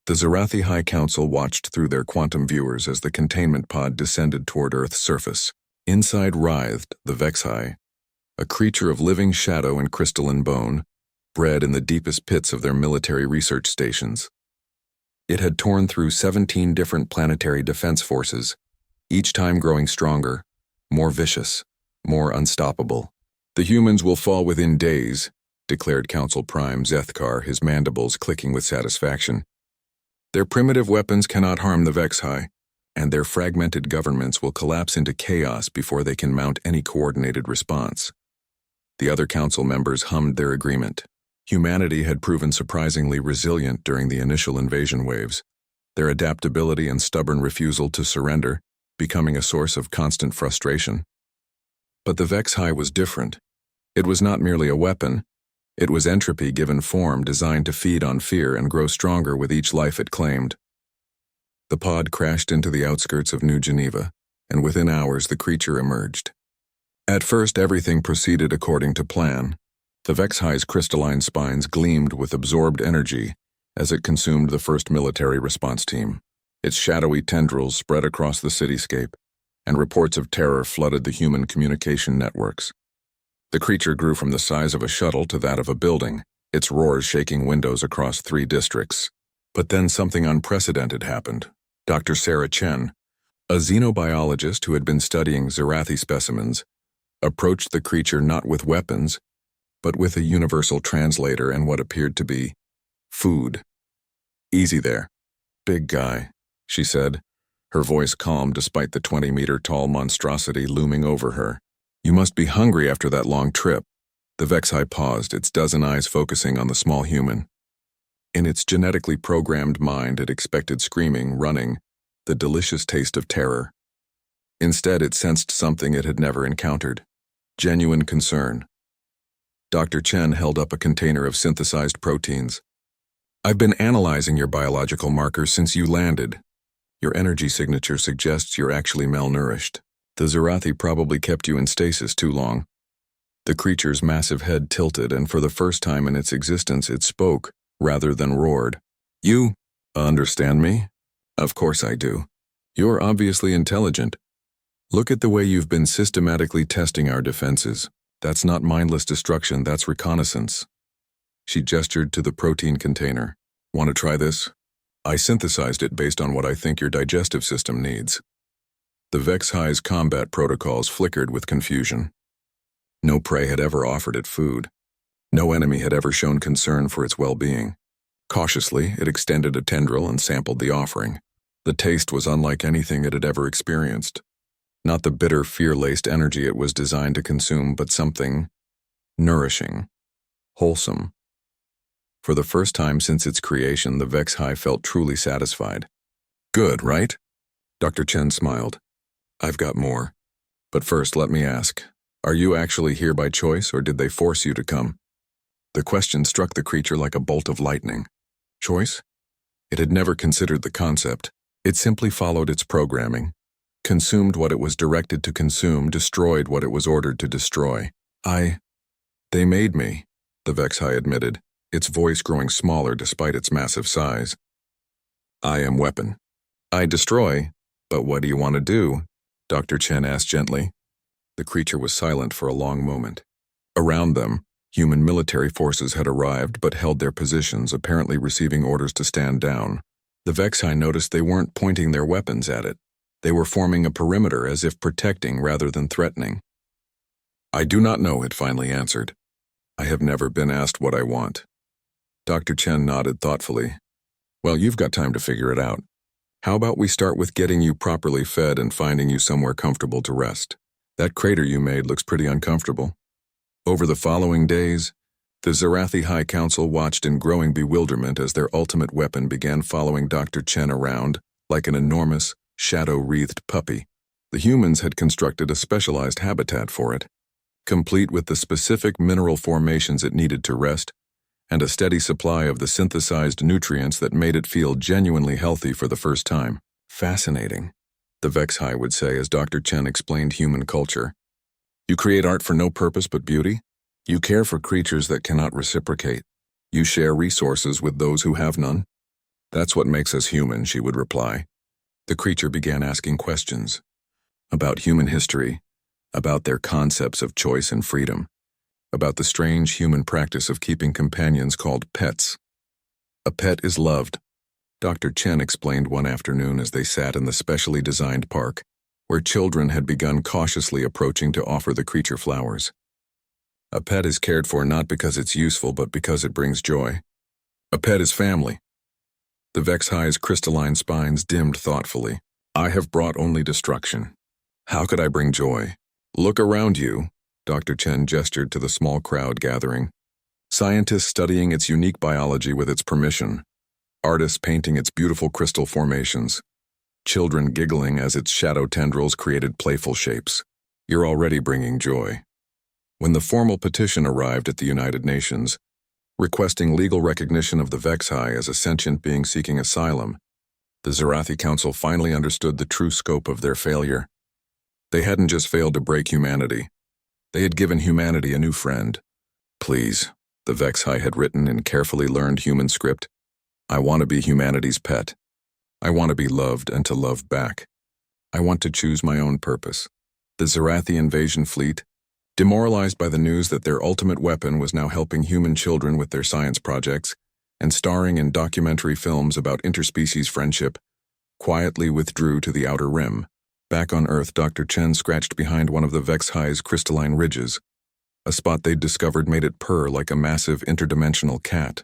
The Zarathi High Council watched through their quantum viewers as the containment pod descended toward Earth's surface. Inside writhed the Vexhai, a creature of living shadow and crystalline bone, bred in the deepest pits of their military research stations. It had torn through 17 different planetary defense forces, each time growing stronger, more vicious, more unstoppable. "The humans will fall within days," declared Council Prime Zethkar, his mandibles clicking with satisfaction. "Their primitive weapons cannot harm the Vexhai, and their fragmented governments will collapse into chaos before they can mount any coordinated response." The other council members hummed their agreement. Humanity had proven surprisingly resilient during the initial invasion waves, their adaptability and stubborn refusal to surrender becoming a source of constant frustration. But the Vexhai was different. It was not merely a weapon. It was entropy given form, designed to feed on fear and grow stronger with each life it claimed. The pod crashed into the outskirts of New Geneva, and within hours the creature emerged. At first everything proceeded according to plan. The Vexhai's crystalline spines gleamed with absorbed energy as it consumed the first military response team. Its shadowy tendrils spread across the cityscape, and reports of terror flooded the human communication networks. The creature grew from the size of a shuttle to that of a building, its roars shaking windows across 3 districts. But then something unprecedented happened. Dr. Sarah Chen, a xenobiologist who had been studying Zarathi specimens, approached the creature not with weapons, but with a universal translator and what appeared to be food. "Easy there, big guy," she said, her voice calm despite the 20-meter-tall monstrosity looming over her. "You must be hungry after that long trip." The Vexhai paused, its dozen eyes focusing on the small human. In its genetically programmed mind, it expected screaming, running, the delicious taste of terror. Instead, it sensed something it had never encountered: genuine concern. Dr. Chen held up a container of synthesized proteins. "I've been analyzing your biological markers since you landed. Your energy signature suggests you're actually malnourished. The Zarathi probably kept you in stasis too long." The creature's massive head tilted, and for the first time in its existence it spoke, rather than roared. "You understand me?" "Of course I do. You're obviously intelligent. Look at the way you've been systematically testing our defenses. That's not mindless destruction, that's reconnaissance." She gestured to the protein container. "Want to try this? I synthesized it based on what I think your digestive system needs." The Vexhai's combat protocols flickered with confusion. No prey had ever offered it food. No enemy had ever shown concern for its well-being. Cautiously, it extended a tendril and sampled the offering. The taste was unlike anything it had ever experienced. Not the bitter, fear-laced energy it was designed to consume, but something nourishing, wholesome. For the first time since its creation, the Vexhai felt truly satisfied. "Good, right?" Dr. Chen smiled. "I've got more. But first, let me ask, are you actually here by choice, or did they force you to come?" The question struck the creature like a bolt of lightning. Choice? It had never considered the concept. It simply followed its programming, consumed what it was directed to consume, destroyed what it was ordered to destroy. They made me," the Vexhai admitted, its voice growing smaller despite its massive size. "I am weapon. I destroy, but what do you want to do?" Dr. Chen asked gently. The creature was silent for a long moment. Around them, human military forces had arrived but held their positions, apparently receiving orders to stand down. The Vexhai noticed they weren't pointing their weapons at it. They were forming a perimeter as if protecting rather than threatening. "I do not know," it finally answered. "I have never been asked what I want." Dr. Chen nodded thoughtfully. "Well, you've got time to figure it out. How about we start with getting you properly fed and finding you somewhere comfortable to rest? That crater you made looks pretty uncomfortable." Over the following days, the Zarathi High Council watched in growing bewilderment as their ultimate weapon began following Dr. Chen around like an enormous, shadow-wreathed puppy. The humans had constructed a specialized habitat for it, complete with the specific mineral formations it needed to rest, and a steady supply of the synthesized nutrients that made it feel genuinely healthy for the first time. "Fascinating," the Vexhai would say as Dr. Chen explained human culture. "You create art for no purpose but beauty. You care for creatures that cannot reciprocate. You share resources with those who have none. That's what makes us human, she would reply. The creature began asking questions about human history, about their concepts of choice and freedom, about the strange human practice of keeping companions called pets. A pet is loved, Dr. Chen explained one afternoon as they sat in the specially designed park, where children had begun cautiously approaching to offer the creature flowers. A pet is cared for not because it's useful, but because it brings joy. A pet is family. The Vexhi's crystalline spines dimmed thoughtfully. I have brought only destruction. How could I bring joy? Look around you, Dr. Chen gestured to the small crowd gathering. Scientists studying its unique biology with its permission. Artists painting its beautiful crystal formations. Children giggling as its shadow tendrils created playful shapes. You're already bringing joy. When the formal petition arrived at the United Nations, requesting legal recognition of the Vexhi as a sentient being seeking asylum, the Zarathi Council finally understood the true scope of their failure. They hadn't just failed to break humanity. They had given humanity a new friend. Please, the Vexhi had written in carefully learned human script, I want to be humanity's pet. I want to be loved and to love back. I want to choose my own purpose. The Zarathi invasion fleet, demoralized by the news that their ultimate weapon was now helping human children with their science projects and starring in documentary films about interspecies friendship, quietly withdrew to the outer rim. Back on Earth, Dr. Chen scratched behind one of the Vexhi's crystalline ridges. A spot they'd discovered made it purr like a massive interdimensional cat.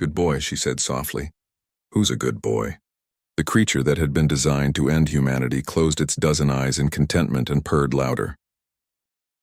Good boy, she said softly. Who's a good boy? The creature that had been designed to end humanity closed its dozen eyes in contentment and purred louder.